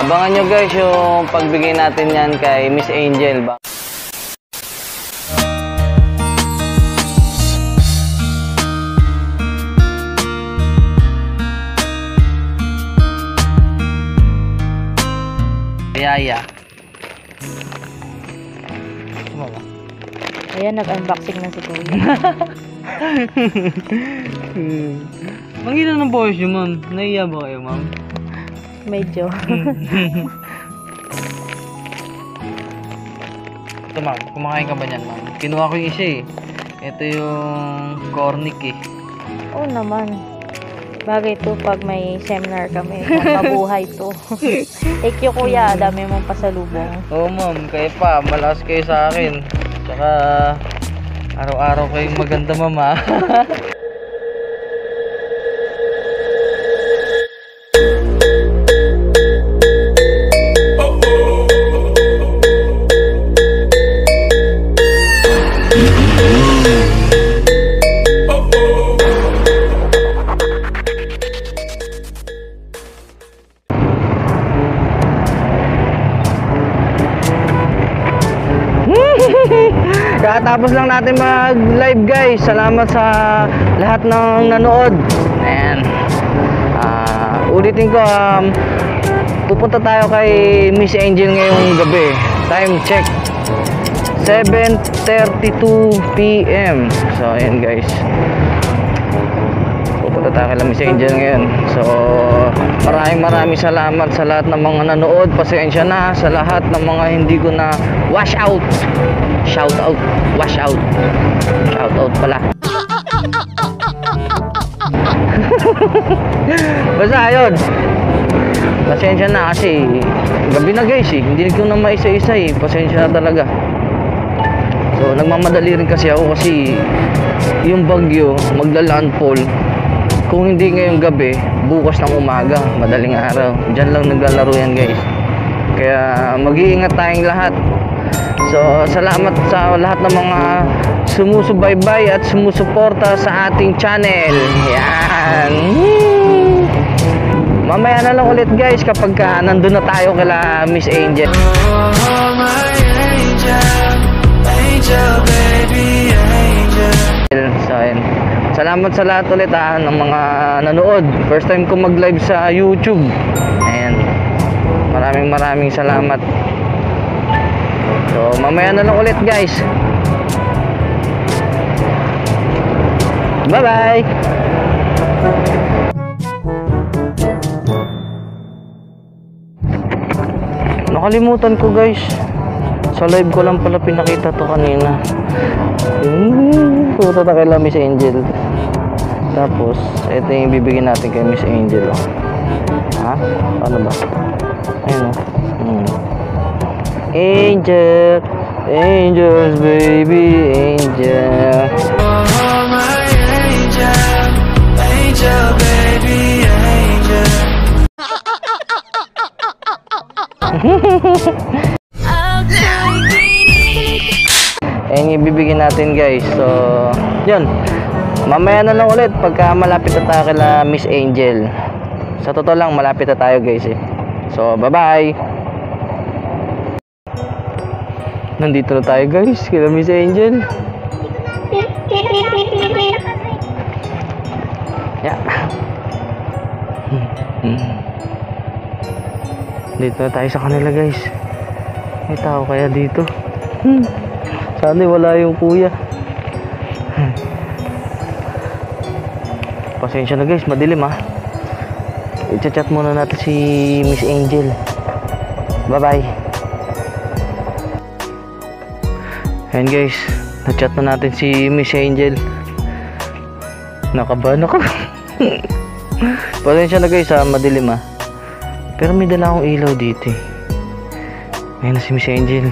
Abangan nyo guys yung pagbigay natin yan kay Miss Angel. Yaya. Ayan, nag-unboxing na si Kuya. Mangilan ng boses yun, ma'am. Naiya ba kayo, ma'am? Medyo. Ito, ma'am. Kumakain ka ba niyan, ma'am? Kinuha ko yung isa eh. Ito yung cornic eh. Oo naman. Bagay to pag may seminar kami. Mabuhay to. Thank you, Kuya. Dami mong pasalubong. Oo, ma'am. Kaya pa, malakas kayo sa akin. Tsaka, araw-araw kayong maganda, mama. Kakatapos lang natin mag-live guys. Salamat sa lahat ng nanood. Ayan. Ulitin ko, pupunta tayo kay Miss Angel ngayong gabi. Time check 7:32 PM. So ayan guys, pupunta tayo kay Miss Angel ngayon. So maraming salamat sa lahat ng mga nanood. Pasensya na sa lahat ng mga hindi ko na wash out. Shout out, wash out. Shout out pala. Basta ayun. Pasensya na kasi gabi na guys eh. Hindi ko na maisa-isa eh. Pasensya na talaga. So nagmamadali rin kasi ako kasi yung bagyo magla-landfall. Kung hindi ngayong gabi, bukas ng umaga, madaling araw. Diyan lang naglalaro yan guys. Kaya mag-iingat tayong lahat. So, salamat sa lahat ng mga sumusubaybay at sumusuporta sa ating channel. Yan. Mamaya na lang ulit guys kapag nandun na tayo kila Miss Angel. Oh, my angel, angel, baby, angel. So, yan. Salamat sa lahat ulit ng mga nanood. First time ko mag-live sa YouTube. Ayan. Maraming salamat. So, mamaya na lang ulit guys. Bye-bye! Nakalimutan ko guys. Sa live ko lang pala pinakita to kanina. Puto na kay Miss Angel. Tapos, ito yung bibigyan natin kay Miss Angel. Ha? Ano ba? Ayun o. Angel, angels, baby, angel. Oh, my angel, angel, baby, angel. Ayan yung bibigyan natin guys. So, yun. Mamaya na lang ulit pagka malapit na tayo kila Miss Angel. Sa totoo lang, malapit na tayo guys eh. So, bye-bye. Nandito na tayo guys, kila Miss Angel. Yeah. Dito na tayo sa kanila guys. May tao kaya dito? Sana wala yung kuya. Pasensya na guys, madilim ha. I-chat muna natin si Miss Angel. Bye bye. Ayan guys, na-chat na natin si Miss Angel. Nakabahan ako. Pasensya na guys ha, madilim ha. Pero may dala akong ilaw dito eh. Ayan na si Miss Angel.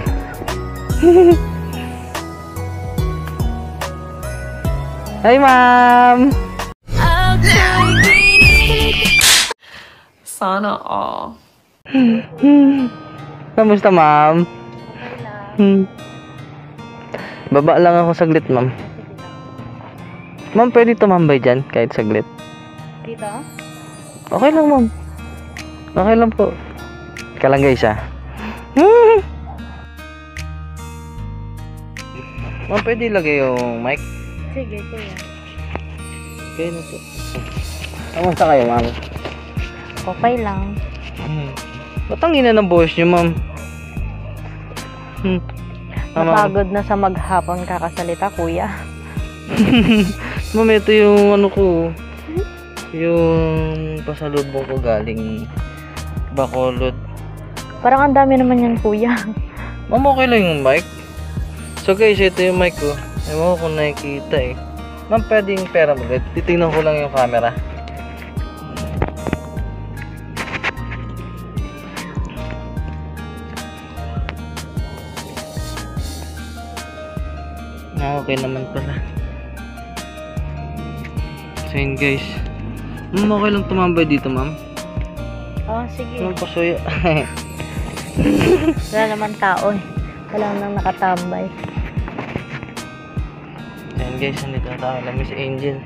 Hi ma'am! Sana all. Kamusta ma'am? Baba lang ako saglit ma'am. Ma'am, pwede tumambay dyan kahit saglit. Dito? Okay lang ma'am. Okay lang po. ka lang guys ha. Ma'am, pwede ilagay yung mic? Sige, kuya. Okay na po. Kamusta kayo, ma'am? Okay lang. Ba't ang ina ng boses nyo, ma'am? Napagod na sa maghapon kakasalita, kuya. Ma'am, ito yung ano ko. Yung pasalubong ko galing Bacolod. Parang ang dami naman yan, kuya. Ma'am, okay lang yung mic? So guys, ito yung mic ko. Ewan ko kung nakikita eh. Ma'am, pwedeng pera mo. Titingnan ko lang yung camera. Okay naman pala. So yun guys. Ma'am, okay lang tumambay dito, ma'am? Oh, sige. Ma'am, pasuyo. Wala naman tao eh. Wala nang nakatambay. Ayan guys, nandito na tayo lang si Angel.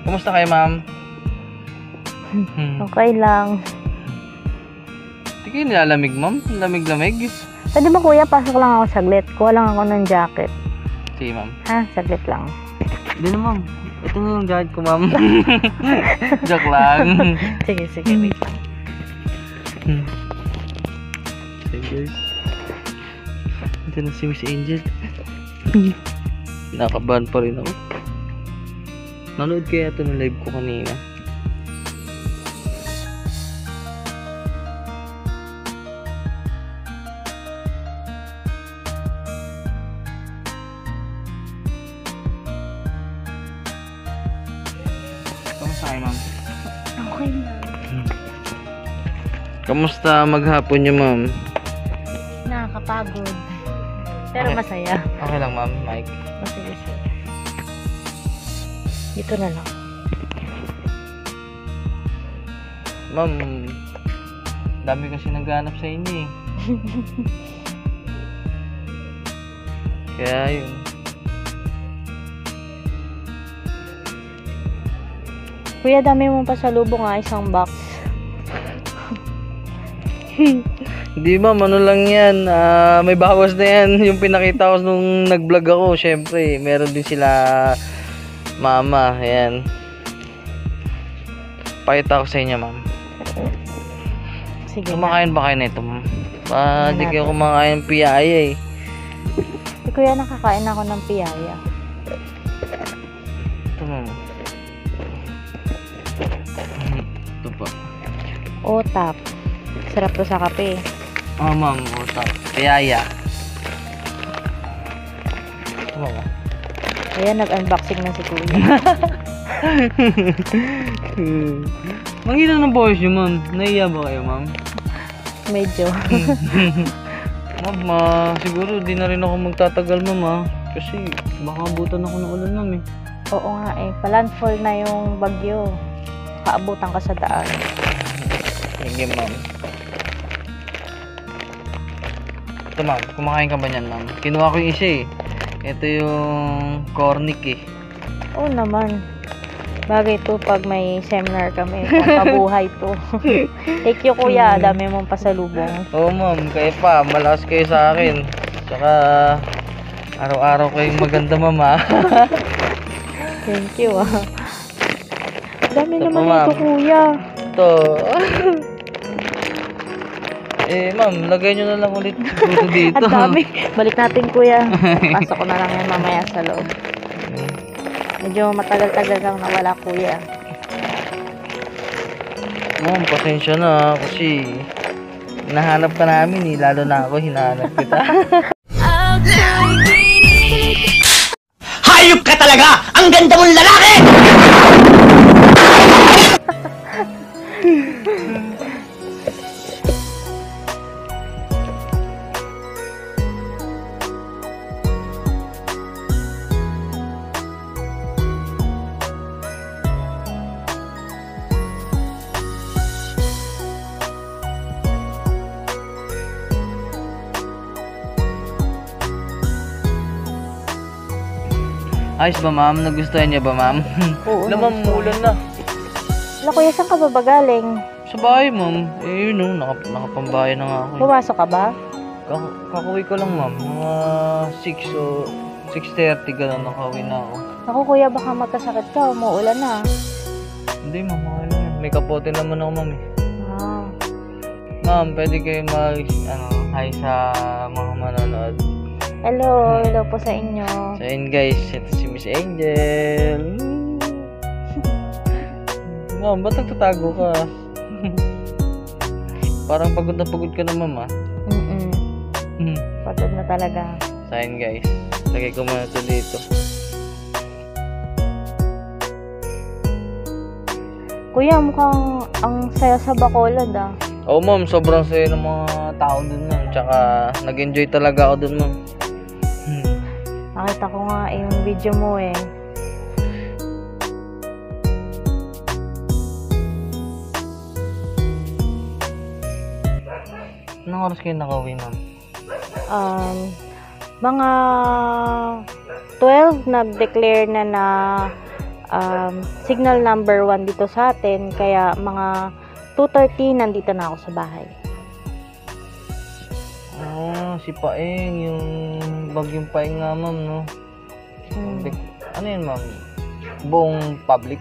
Kumusta kayo, ma'am? Okay lang. Hindi kayo nilalamig, ma'am? Lamig-lamig? Pwede ba, kuya, pasok lang ako saglit. Kuha lang ako ng jacket. Sige, ma'am. Ha? Saglit lang. Hindi na, ma'am. Ito na yung jacket ko, ma'am. Joke lang. Sige, sige. Wait lang. Hey guys. Ito na si Miss Angel. Nakabahan pa rin ako. Nanood kaya ito ng live ko kanina. Kamusta kayo, ma'am? Okay na. Kamusta maghapon niyo, ma'am? Nakakapagod. Pero Okay. masaya. Okay lang, ma'am. Mike. Masaya siya. Dito na lang. Ma'am, dami kasi naghanap sa inyo eh. Kaya yun. Kuya, dami mong pasalubong nga, isang box. Hindi, ma'am, ano lang yan. May bawas na yan. Yung pinakita ko nung nag-vlog ako, syempre, meron din sila mama. Ayan. Pakita ko sa inyo, ma'am. Sige na. Kumakain ba kayo nito, ma'am? Di Kumakain kayo natin. kumakain ng piyaya eh. Kuya, nakakain ako ng piyaya. Ito, ma'am. Ito pa. Otap. Sarap to sa kape. Ma'am. Utap. Piyaya. Ito, ma'am. Ayan, nag-unboxing na si kuya. Manghina ng boses nyo, ma'am. Naiya ba kayo, ma'am? Medyo. Ma'am, siguro di na rin ako magtatagal, ma'am, ha? Kasi baka abutan ako ng ulan, ma'am, eh. Oo nga eh. Palandfall na yung bagyo. Kaabutan ka sa daan. Sige, ma'am. Ito, ma'am. Kumakain ka ba niyan, ma'am? Kinuha ko yung isa, eh. Ito yung cornic, eh. Oo naman. Bagay to pag may seminar kami. Pampabuhay to. Thank you, kuya. Dami mong pasalubong. Oo, ma'am. Kayo pa. Malakas kayo sa akin. Tsaka, araw-araw kayong maganda, ma'am, ha? Thank you, ah. Dami Ito naman po, ma'am. ito, kuya. Ito. Ma'am, lagay nyo na lang ulit siguro dito. At dami. Balik natin, kuya. Pasok ko na lang yan mamaya sa loob. Medyo matagal-tagal kang nawala, kuya. Ma'am, pasensya na kasi hinahanap ka namin, eh. Lalo na ako, hinahanap kita. Hayop ka talaga! Ang ganda mong lalaki! Ayos ba, ma'am? Nagustuhan niya ba, ma'am? Oo. Alam, ma'am, ulan na. Wala, kuya, saan ka ba galing? Sa bahay, ma'am. Eh, yun, oh, nakapambahay na nga ako. Pumasok ka ba? Kakuwi ko lang, ma'am. Mga 6 o 6:30 gano'n, nakauwi na ako. Ako, kuya, baka magkasakit ka. Umuulan na. Hindi, ma'am. Okay lang yan. May kapote naman ako, ma'am. Ah. Ma'am, pwede kayo hi sa mga manonood. Hello po sa inyo. So, yun guys, ito si Miss Angel. Ma'am, ba't nagtatago ka? Parang pagod ka na, ma'am, ah. Pagod na talaga. So, yun guys, lagay ko muna ito dito. Kuya, mukhang ang saya sa Bacolod, ah. Oo, ma'am, sobrang saya ng mga tao dun, ma'am. Tsaka, nag-enjoy talaga ako dun, ma'am. Nakita ko nga yung video mo, eh. Anong oras kayo nakauwi, ma'am? Mga 12 nag-declare na signal number 1 dito sa atin, kaya mga 2:30 nandito na ako sa bahay. Si Paeng, yung bagyong Paeng nga, ma'am, no? Ano yun, ma'am? Buong public?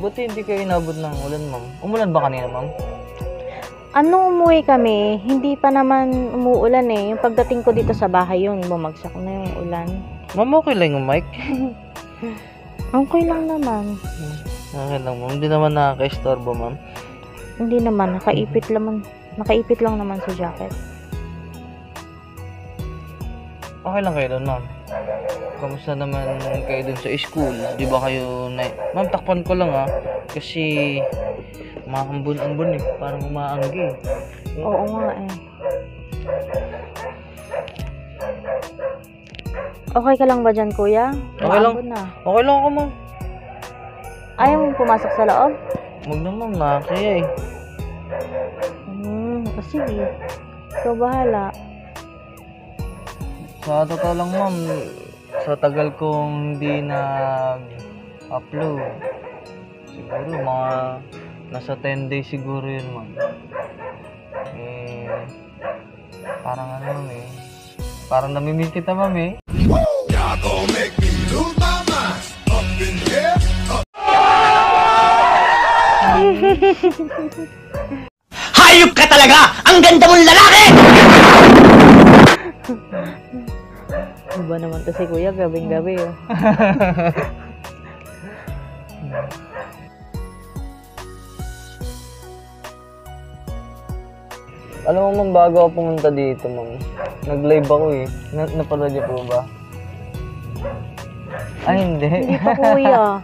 Buti hindi kayo inabot ng ulan, ma'am. Umulan ba kanina, ma'am? Umuwi kami, hindi pa naman umuulan, eh. Yung pagdating ko dito sa bahay, yun, bumagsak na yung ulan. Ma'am, okay lang yung mic? Okay lang naman. Okay lang, ma'am. Hindi naman nakaka-istorbo, ma'am. Hindi naman, nakaipit lang naman sa jacket. Okay lang kayo doon, ma'am. Kamusta naman kayo doon sa school? Di ba kayo Ma'am, takpan ko lang, kasi makambun-ambun, eh. Parang umaanggi, eh. Oo nga, eh. Okay ka lang ba dyan, kuya? Okay lang. Umaambon na. Okay lang ako, ma'am. Ayaw mong pumasok sa loob? Huwag na, ma'am. Nakakaya, eh. Sige. Ikaw bahala. Sa totoo lang, ma'am, sa tagal kong hindi nag-upload, siguro mga nasa 10 days siguro yun, ma'am. Parang ma'am, parang namimiss kita, ma'am, eh. Hayop ka talaga! Ang ganda mong lalaki! Iba naman to si kuya, gabing-gabi, oh. Alam mo, ma'am, bago ako pumunta dito, ma'am, nag-live ako, eh. Napanood niyo po ba? Ay, hindi. Hindi pa, kuya.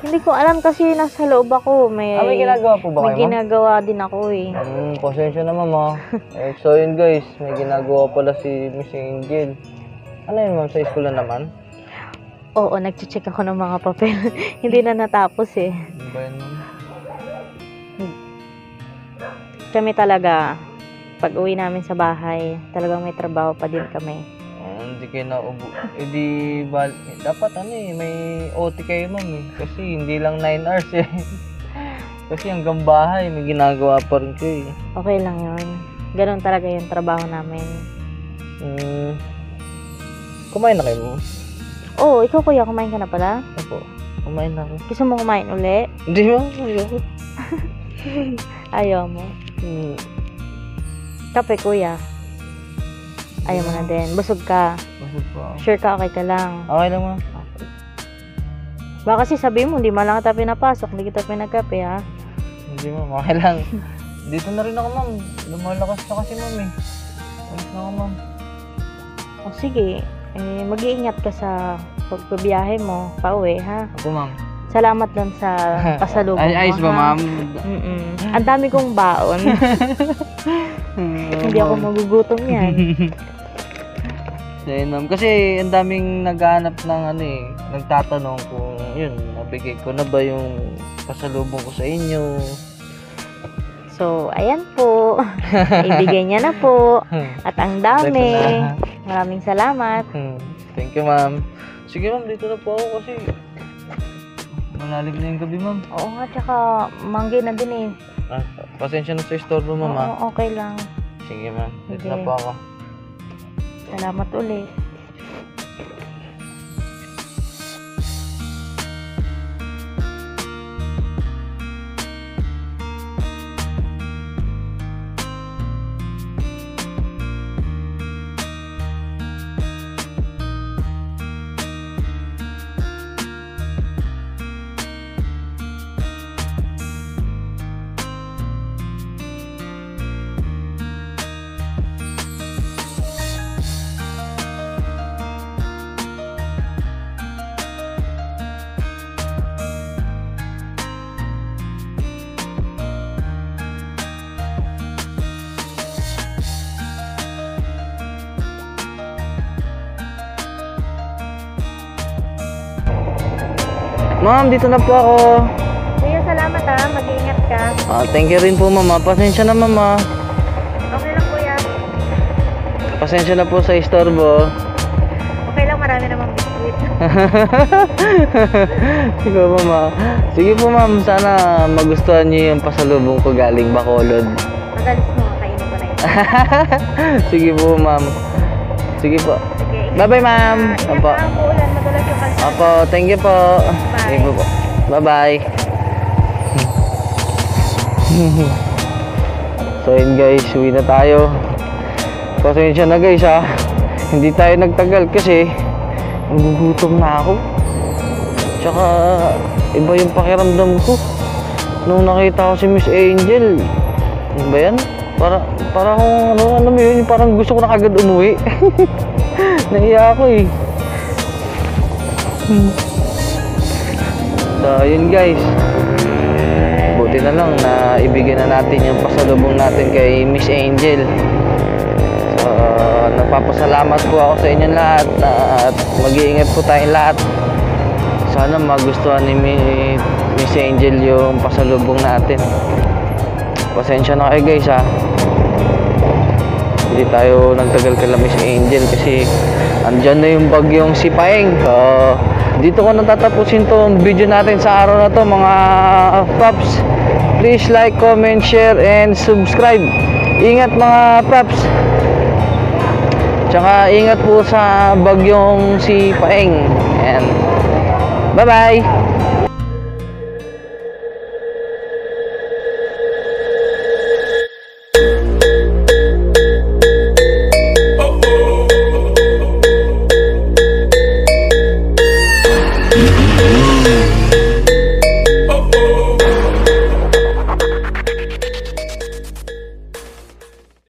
Hindi ko alam kasi nasa loob ako. May ginagawa po ba kayo, ma'am? May ginagawa din ako, eh. Pasensya na, ma'am, so yun, guys, may ginagawa pala si Miss Angel. Ano yun, ma'am, sa school na naman? Oo, nag-check ako ng mga papel. Hindi na natapos, eh. Ano ba yun, ma'am? Kami talaga, pag uwi namin sa bahay, talagang may trabaho pa din kami. Hindi kayo naubo. Dapat may OT kayo, ma'am, eh. Kasi hindi lang 9 hours, eh. Kasi hanggang bahay, may ginagawa pa rin kayo, eh. Okay lang yun. Ganon talaga yung trabaho namin. Kumain na kayo, ma'am? Oo, ikaw kuya, kumain ka na pala? Opo, kumain na ako. Gusto mo kumain uli? Hindi, ma'am. Ayoko. Ayaw mo? Kape kuya? Ayaw mo na din. Busog ka? Busog pa ako. Sure ka, okay ka lang? Okay lang, ma'am. Baka kasi sabi mo, hindi man lang kita pinapasok, hindi kita pinagkape, ha? Hindi, ma'am. Okay lang. Dito na rin ako, ma'am. Lumalakas na kasi, ma'am, eh. Alis na ako, ma'am. O sige, mag-iingat ka sa pagbibiyahe mo, pauwi, ha? Ako, ma'am. Salamat doon sa pasalubong mo, Ayos ba, ha? ma'am? Ang dami kong baon. Hindi ako magugutom yan. Ma'am. Kasi ang daming naghahanap ng nagtatanong kung yun, nabigay ko na ba yung pasalubong ko sa inyo. So, ayan po. Ibigay niya na po. At ang dami. Maraming salamat. Thank you, ma'am. Sige, ma'am, dito na po ako kasi malalim na yung gabi, ma'am. Oo nga, tsaka manggi na din eh. Pasensya na sa store mo, ma'am. ah. Oo, okay lang. Sige, ma'am. Dito Sige. na po ako. Salamat ulit. Ma'am, dito na po ako. Kuya, salamat ha. Mag-iingat ka. Thank you rin po, mama. Pasensya na, mama. Okay lang, kuya. Pasensya na po sa istorbo. Okay lang, marami namang biskuit. Sige, mama. Sige po, ma'am. Sana magustuhan niyo yung pasalubong ko galing Bacolod. Magalis mo, kainin ko na yun. Sige po, ma'am. Sige po. Sige, ingat Bye-bye, ma'am. ka. Opo. Ingat ka, uulan. Madulas yung kalsada. Opo, thank you po. Bye. Thank you po. Bye-bye. So yun guys, uwi na tayo. Pasensya na guys ha. Hindi tayo nagtagal kasi nagugutom na ako. Tsaka iba yung pakiramdam ko nung nakita ko si Miss Angel. Ano ba yan? Para akong ano mo yun, parang gusto ko na kagad umuwi. Nahiya ako eh. So yun guys, buti na lang na ibigay na natin yung pasalubong natin kay Miss Angel. So nagpapasalamat po ako sa inyo lahat at mag-iingat po tayong lahat. Sana magustuhan ni Miss Angel yung pasalubong natin. Pasensya na kayo guys ha, hindi tayo nagtagal kay Miss Angel kasi andyan na yung bagyong si Paeng. Dito ko natatapusin tong video natin sa araw na to mga paps. Please like, comment, share, and subscribe. Ingat mga paps. Tsaka ingat po sa bagyong si Paeng. And bye bye.